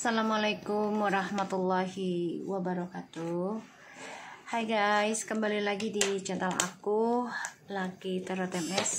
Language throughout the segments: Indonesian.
Assalamualaikum warahmatullahi wabarakatuh. Hai guys, kembali lagi di channel aku Lucky Tarot MS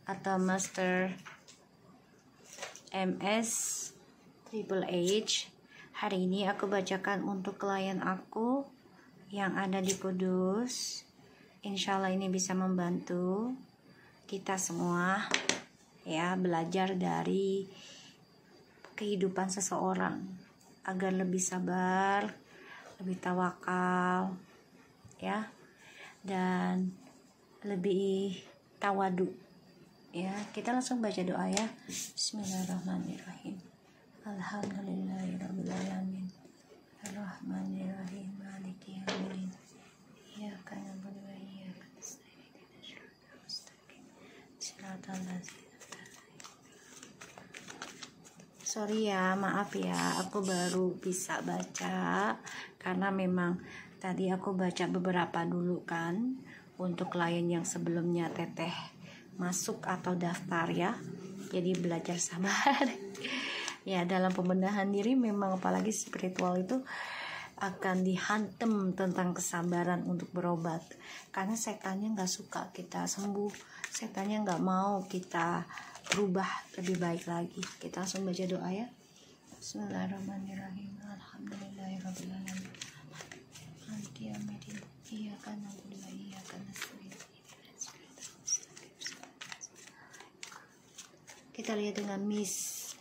atau Master MS Triple H. Hari ini aku bacakan untuk klien aku yang ada di Kudus. Insya Allah ini bisa membantu kita semua ya, belajar dari kehidupan seseorang agar lebih sabar, lebih tawakal ya, dan lebih tawadu ya. Kita langsung baca doa ya. Bismillahirrahmanirrahim. Alhamdulillahirrabbilalamin. Arrahmanirrahim. Maliki yaumiddin. Iyyaka na'budu wa iyyaka nasta'in. Ihdinas mustaqim. Shiratal ladzina. Sorry ya, maaf ya, aku baru bisa baca karena memang tadi aku baca beberapa dulu kan untuk klien yang sebelumnya teteh masuk atau daftar ya. Jadi belajar sabar. Ya, dalam pembenahan diri memang apalagi spiritual itu akan dihantam tentang kesabaran untuk berobat. Karena setannya nggak suka kita sembuh, setannya nggak mau kita berubah lebih baik lagi. Kita langsung baca doa ya. Bismillahirrahmanirrahim. Alhamdulillahirrabbilalamin. Maliki yaumiddin. Iyyaka na'budu wa iyyaka nasta'in. Kita lihat dengan Miss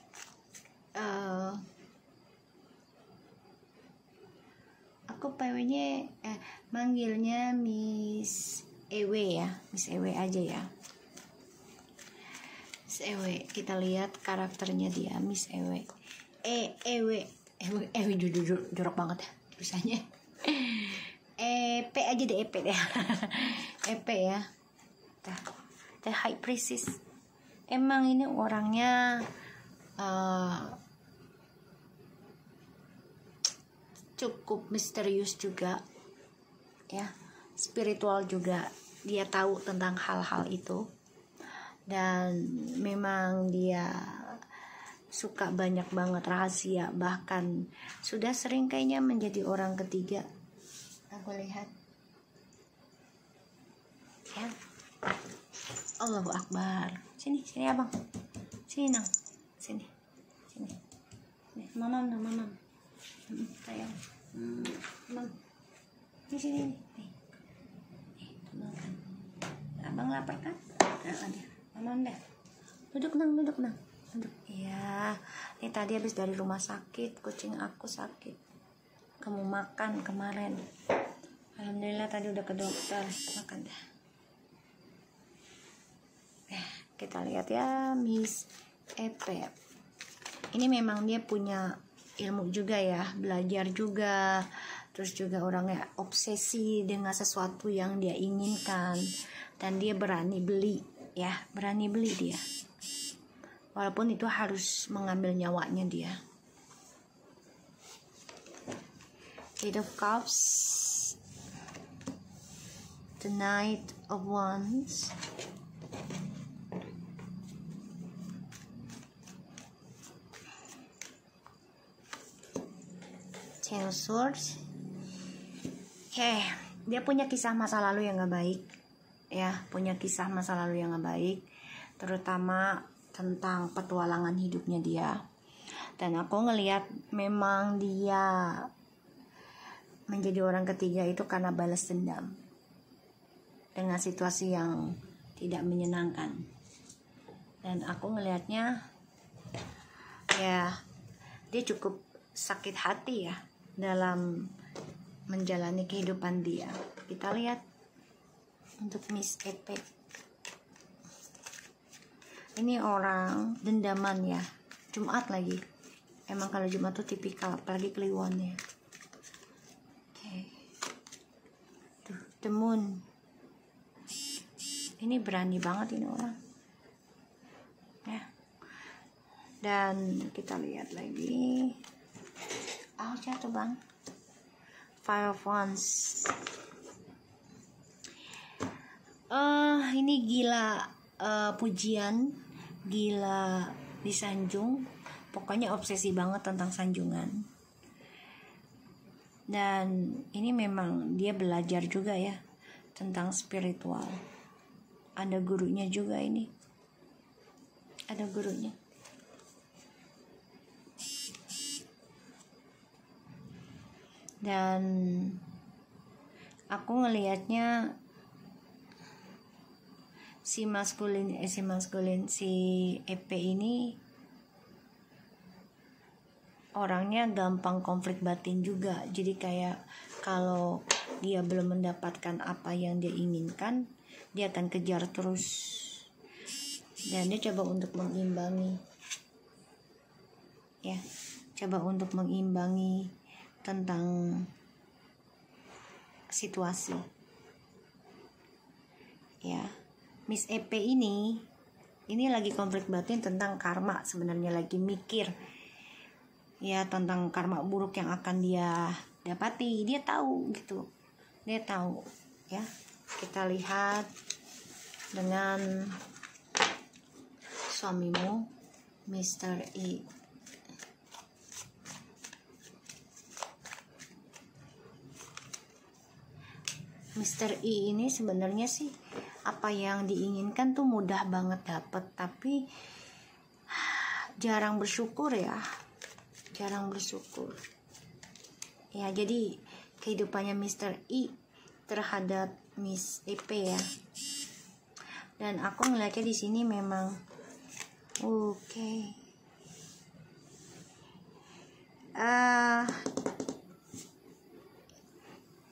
aku PW-nya manggilnya Miss Ewe ya, Miss Ewe aja ya. Miss Ewe, kita lihat karakternya dia, Miss Ewe. Ewe jorok banget ya tulisannya. EP aja deh, EP deh. EP ya. The High Priestess. Emang ini orangnya cukup misterius juga ya, spiritual juga. Dia tahu tentang hal-hal itu. Dan memang dia suka banyak banget rahasia, bahkan sudah sering kayaknya menjadi orang ketiga. Aku lihat ya. Allahu Akbar. Sini abang, sini nang, sini mamam sayang, mam di sini nih. Abang lapar kan? Mamam dah. Duduk nang. Iya. Ini tadi habis dari rumah sakit, kucing aku sakit. Kamu makan kemarin. Alhamdulillah tadi udah ke dokter. Makan dah. Kita lihat ya Miss Epe. Ini memang dia punya ilmu juga ya, belajar juga. Terus juga orangnya obsesi dengan sesuatu yang dia inginkan. Dan dia berani beli ya, berani beli dia. Walaupun itu harus mengambil nyawanya dia. Eight of Cups, the Knight of Wands, Ten of Swords. Dia punya kisah masa lalu yang gak baik ya, punya kisah masa lalu yang gak baik, terutama tentang petualangan hidupnya dia. Dan aku ngelihat memang dia menjadi orang ketiga itu karena balas dendam dengan situasi yang tidak menyenangkan. Dan aku ngelihatnya ya, dia cukup sakit hati ya dalam menjalani kehidupan dia. Kita lihat untuk Miss Epe. Ini orang dendaman ya, Jumat lagi. Emang kalau Jumat tuh tipikal, apalagi kliwonnya. Tuh, The Moon. Ini berani banget ini orang ya. Dan kita lihat lagi. Jatuh bang. Five of Wands. Ini gila pujian, gila disanjung, pokoknya obsesi banget tentang sanjungan. Dan ini memang dia belajar juga ya tentang spiritual. Ada gurunya juga ini. Ada gurunya. Dan aku ngelihatnya si EP ini orangnya gampang konflik batin juga. Jadi kayak kalau dia belum mendapatkan apa yang dia inginkan, dia akan kejar terus. Dan dia coba untuk mengimbangi. Ya, coba untuk mengimbangi tentang situasi. Ya, Miss EP ini lagi konflik batin tentang karma, sebenarnya lagi mikir ya tentang karma buruk yang akan dia dapati. Dia tahu gitu, dia tahu ya. Kita lihat dengan suamimu, Mr. E. Mr. E ini sebenarnya sih apa yang diinginkan tuh mudah banget dapet, tapi jarang bersyukur ya. Jarang bersyukur. Ya, jadi kehidupannya Mr. E terhadap Miss EP ya. Dan aku ngeliatnya di sini memang oke.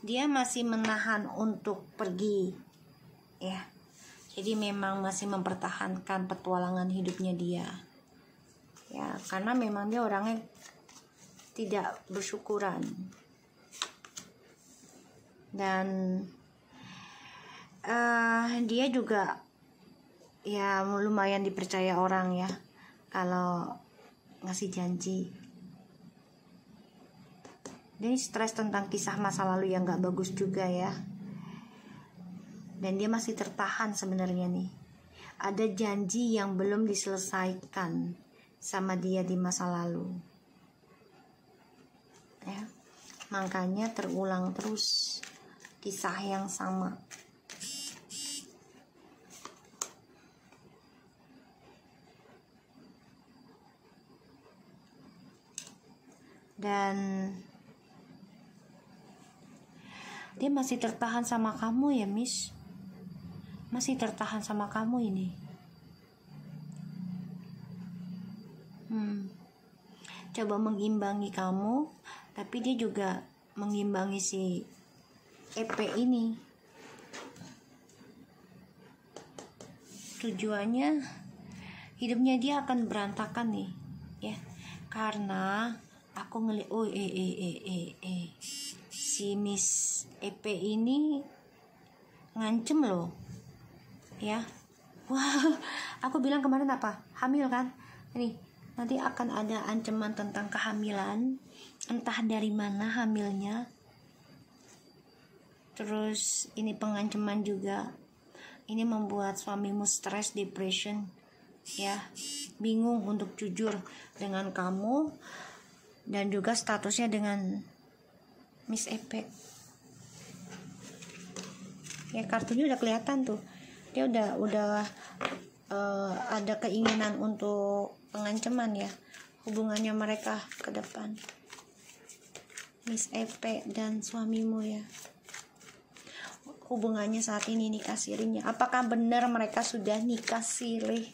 Dia masih menahan untuk pergi ya. Jadi memang masih mempertahankan petualangan hidupnya dia ya, karena memang dia orangnya tidak bersyukuran. Dan dia juga ya lumayan dipercaya orang ya kalau ngasih janji. Dia stres tentang kisah masa lalu yang gak bagus juga ya. Dan dia masih tertahan sebenarnya nih. Ada janji yang belum diselesaikan sama dia di masa lalu. Ya. Makanya terulang terus kisah yang sama. Dan dia masih tertahan sama kamu ya, Miss. Masih tertahan sama kamu ini. Coba mengimbangi kamu, tapi dia juga mengimbangi si EP ini. Tujuannya hidupnya dia akan berantakan nih, ya. Karena aku ngeliat, si Miss EP ini ngancem loh, ya. Wah, aku bilang kemarin apa? Hamil kan? Ini nanti akan ada ancaman tentang kehamilan, entah dari mana hamilnya. Terus ini pengancaman juga. Ini membuat suamimu stres, depression, ya, bingung untuk jujur dengan kamu dan juga statusnya dengan Miss EP. Ya, kartunya udah kelihatan tuh. Dia udah ada keinginan untuk pengancaman ya, hubungannya mereka ke depan, Miss EP dan suamimu ya. Hubungannya saat ini nikah sirinya. Apakah benar mereka sudah nikah siri?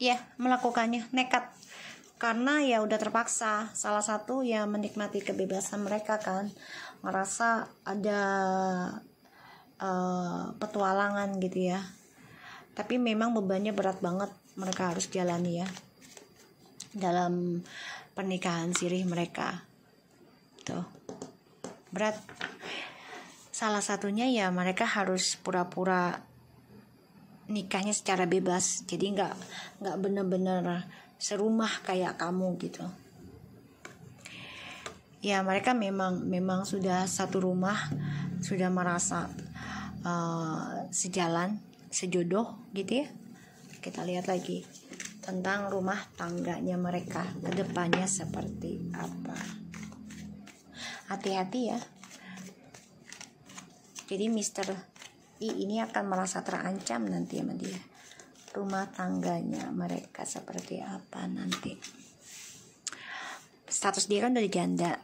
Ya, melakukannya nekat karena ya udah terpaksa. Salah satu ya menikmati kebebasan mereka kan, ngerasa ada petualangan gitu ya. Tapi memang bebannya berat banget mereka harus jalani ya dalam pernikahan sirih mereka. Tuh, berat. Salah satunya ya mereka harus pura-pura nikahnya secara bebas, jadi nggak bener-bener serumah kayak kamu gitu. Ya mereka memang sudah satu rumah, sudah merasa sejalan, sejodoh gitu ya. Kita lihat lagi tentang rumah tangganya mereka ke depannya seperti apa. Hati-hati ya. Jadi Mr. I ini akan merasa terancam nanti sama dia. Rumah tangganya mereka seperti apa nanti. Status dia kan udah janda.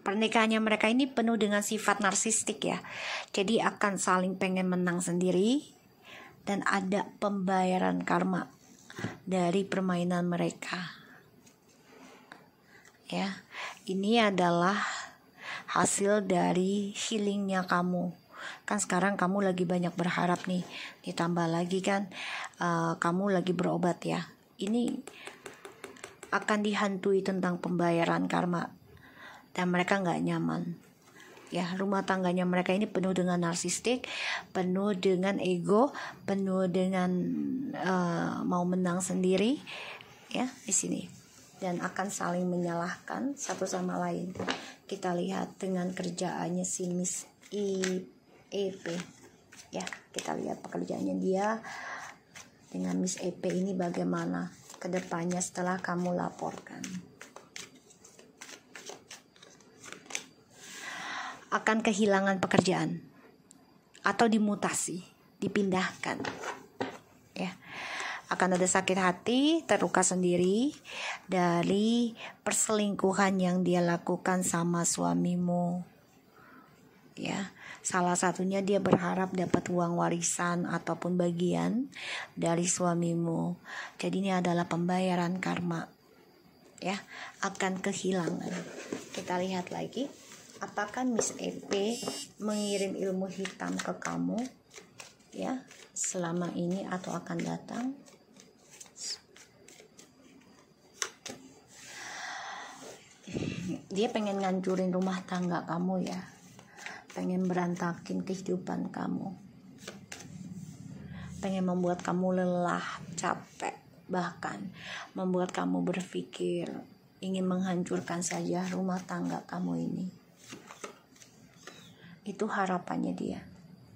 Pernikahannya mereka ini penuh dengan sifat narsistik ya. Jadi akan saling pengen menang sendiri. Dan ada pembayaran karma dari permainan mereka. Ya, ini adalah hasil dari healingnya kamu. Kan sekarang kamu lagi banyak berharap nih. Ditambah lagi kan kamu lagi berobat ya. Ini akan dihantui tentang pembayaran karma. Dan mereka nggak nyaman. Ya, rumah tangganya mereka ini penuh dengan narsistik, penuh dengan ego, penuh dengan mau menang sendiri, ya di sini. Dan akan saling menyalahkan satu sama lain. Kita lihat dengan kerjaannya si Miss EP. Ya, kita lihat pekerjaannya dia dengan Miss EP ini bagaimana kedepannya setelah kamu laporkan. Akan kehilangan pekerjaan atau dimutasi, dipindahkan ya. Akan ada sakit hati, terluka sendiri dari perselingkuhan yang dia lakukan sama suamimu ya. Salah satunya dia berharap dapat uang warisan ataupun bagian dari suamimu. Jadi ini adalah pembayaran karma ya, akan kehilangan. Kita lihat lagi, apakah Miss EP mengirim ilmu hitam ke kamu ya selama ini atau akan datang? Dia pengen ngancurin rumah tangga kamu ya, pengen berantakin kehidupan kamu, pengen membuat kamu lelah, capek, bahkan membuat kamu berpikir ingin menghancurkan saja rumah tangga kamu ini. Itu harapannya dia,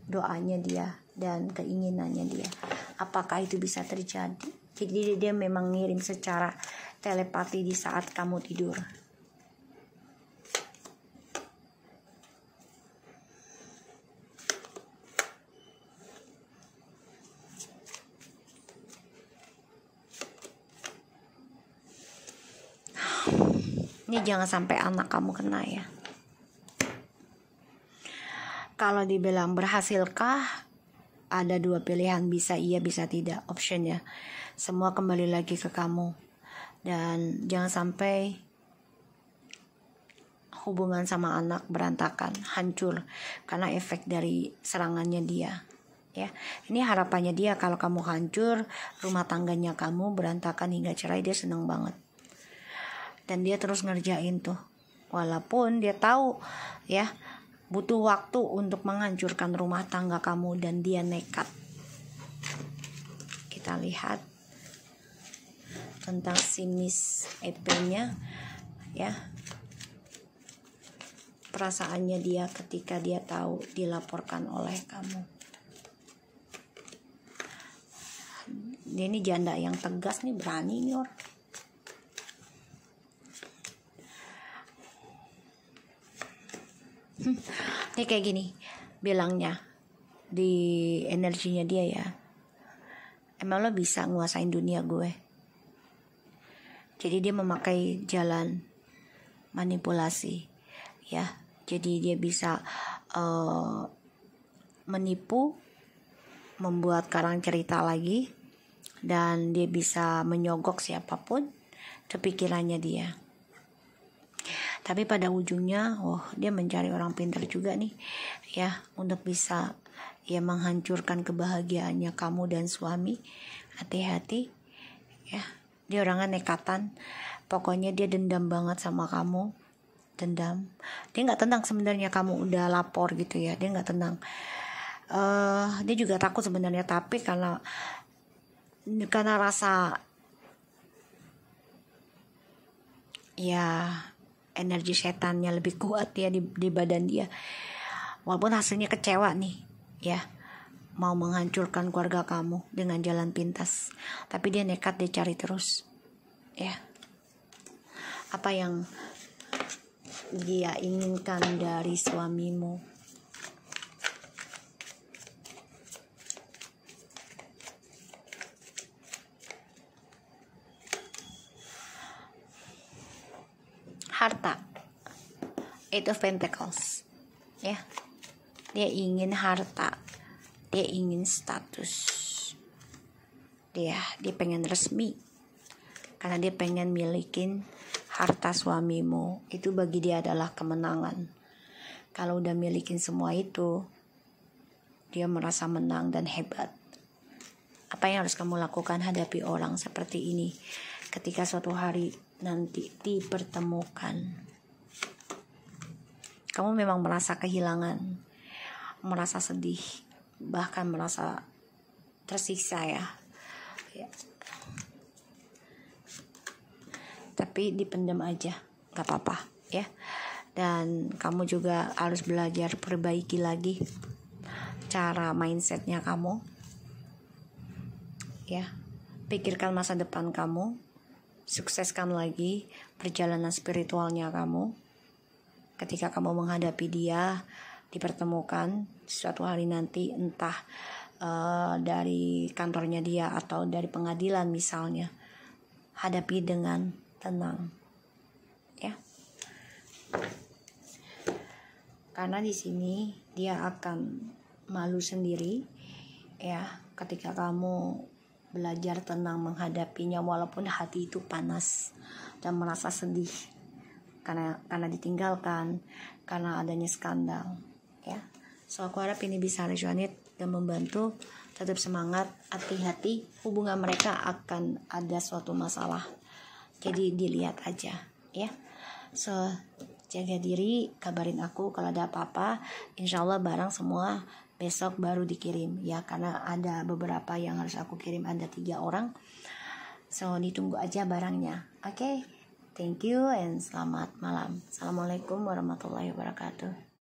doanya dia, dan keinginannya dia. Apakah itu bisa terjadi? Jadi dia memang ngirim secara telepati di saat kamu tidur. Ini jangan sampai anak kamu kena ya. Kalau dibilang berhasilkah, ada dua pilihan, bisa iya bisa tidak, optionnya. Semua kembali lagi ke kamu. Dan jangan sampai hubungan sama anak berantakan, hancur karena efek dari serangannya dia. Ya, ini harapannya dia. Kalau kamu hancur, rumah tangganya kamu berantakan hingga cerai, dia senang banget. Dan dia terus ngerjain tuh, walaupun dia tahu ya butuh waktu untuk menghancurkan rumah tangga kamu, dan dia nekat. Kita lihat tentang si Miss EP-nya ya, perasaannya dia ketika dia tahu dilaporkan oleh kamu. Dia ini janda yang tegas nih, berani nih orang. Ini kayak gini bilangnya di energinya dia ya, emang lo bisa nguasain dunia gue. Jadi dia memakai jalan manipulasi ya. Jadi dia bisa menipu, membuat karang cerita lagi, dan dia bisa menyogok siapapun kepikirannya dia. Tapi pada ujungnya, dia mencari orang pintar juga nih, ya, untuk bisa ya menghancurkan kebahagiaannya kamu dan suami. Hati-hati, ya. Dia orangnya nekatan. Pokoknya dia dendam banget sama kamu, dendam. Dia nggak tenang sebenarnya kamu udah lapor gitu ya. Dia nggak tenang. Dia juga takut sebenarnya, tapi karena rasa ya energi setannya lebih kuat ya di badan dia. Walaupun hasilnya kecewa nih ya, mau menghancurkan keluarga kamu dengan jalan pintas, tapi dia nekat, dia cari terus ya. Apa yang dia inginkan dari suamimu? Harta, Eight of Pentacles ya. Dia ingin harta, dia ingin status, dia pengen resmi, karena dia pengen milikin harta suamimu. Itu bagi dia adalah kemenangan. Kalau udah milikin semua itu, dia merasa menang dan hebat. Apa yang harus kamu lakukan? Hadapi orang seperti ini ketika suatu hari nanti dipertemukan. Kamu memang merasa kehilangan, merasa sedih, bahkan merasa tersiksa ya. Tapi dipendam aja, gak apa-apa ya. Dan kamu juga harus belajar perbaiki lagi cara mindsetnya kamu ya. Pikirkan masa depan kamu, sukseskan lagi perjalanan spiritualnya kamu. Ketika kamu menghadapi dia, dipertemukan suatu hari nanti, entah dari kantornya dia atau dari pengadilan misalnya, hadapi dengan tenang ya. Karena di sini dia akan malu sendiri ya ketika kamu belajar tenang menghadapinya, walaupun hati itu panas dan merasa sedih karena ditinggalkan, karena adanya skandal ya. So aku harap ini bisa resonate dan membantu. Tetap semangat, hati-hati, hubungan mereka akan ada suatu masalah, jadi dilihat aja ya. So jaga diri, kabarin aku kalau ada apa-apa. Insyaallah barang semua besok baru dikirim ya, karena ada beberapa yang harus aku kirim, ada 3 orang. So ditunggu aja barangnya. Oke, thank you and selamat malam. Assalamualaikum warahmatullahi wabarakatuh.